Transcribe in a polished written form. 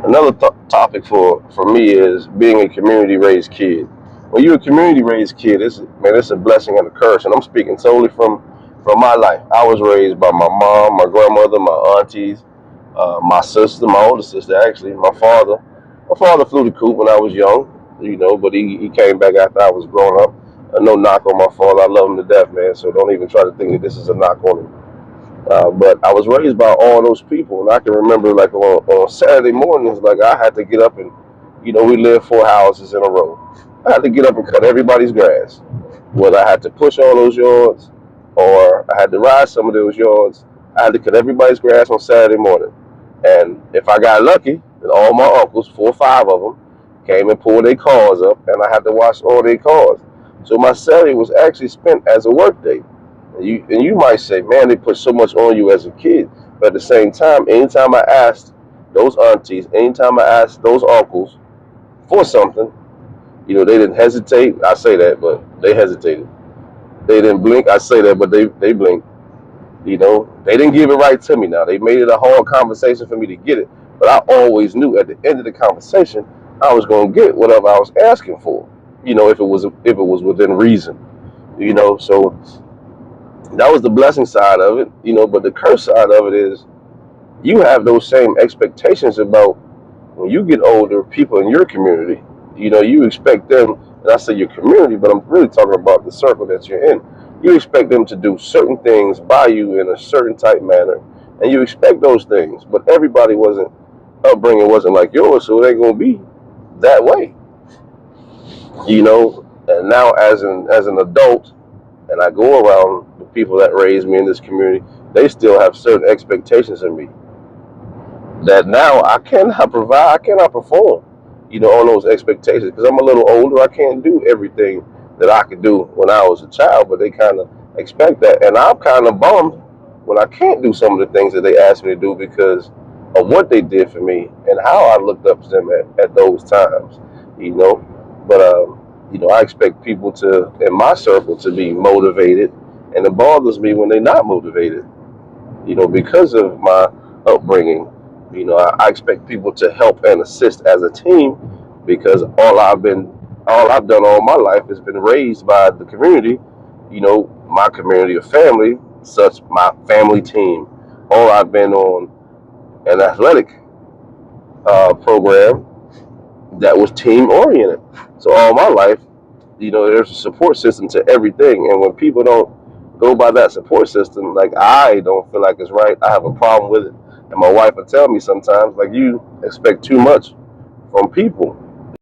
Another topic for me is being a community raised kid. When you're a community raised kid, it's a blessing and a curse. And I'm speaking solely from my life. I was raised by my mom, my grandmother, my aunties, my sister, my older sister actually, my father. My father flew the coop when I was young, but he came back after I was grown up. No knock on my father. I love him to death, man. So don't even try to think that this is a knock on him. But I was raised by all those people, and I can remember like on Saturday mornings, like I had to get up and, we lived 4 houses in a row. I had to get up and cut everybody's grass. Whether I had to push all those yards, or I had to ride some of those yards, I had to cut everybody's grass on Saturday morning. And if I got lucky, then all my uncles, 4 or 5 of them, came and pulled their cars up, and I had to wash all their cars. So my Saturday was actually spent as a work day. And you might say, man, they put so much on you as a kid. But at the same time, anytime I asked those aunties, anytime I asked those uncles for something, they didn't hesitate. I say that, but they hesitated. They didn't blink. I say that, but they blinked. They didn't give it right to me now. They made it a hard conversation for me to get it. But I always knew at the end of the conversation, I was going to get whatever I was asking for. If it was within reason. So that was the blessing side of it, but the curse side of it is you have those same expectations about when you get older, people in your community, you expect them, and I say your community, but I'm really talking about the circle that you're in. You expect them to do certain things by you in a certain type manner, and you expect those things, but everybody wasn't upbringing wasn't like yours, so it ain't gonna be that way, And now as an adult, and I go around the people that raised me in this community, they still have certain expectations of me that now I cannot provide, I cannot perform, on those expectations because I'm a little older. I can't do everything that I could do when I was a child, but they kind of expect that, and I'm kind of bummed when I can't do some of the things that they asked me to do because of what they did for me and how I looked up to them at those times, you know. But I expect people to in my circle to be motivated, and it bothers me when they're not motivated, because of my upbringing. I expect people to help and assist as a team because all I've done all my life has been raised by the community, my community of family, such my family team. All I've been on an athletic program that was team oriented. So all my life, there's a support system to everything. And when people don't go by that support system, like I don't feel like it's right, I have a problem with it. And my wife will tell me sometimes, like, you expect too much from people.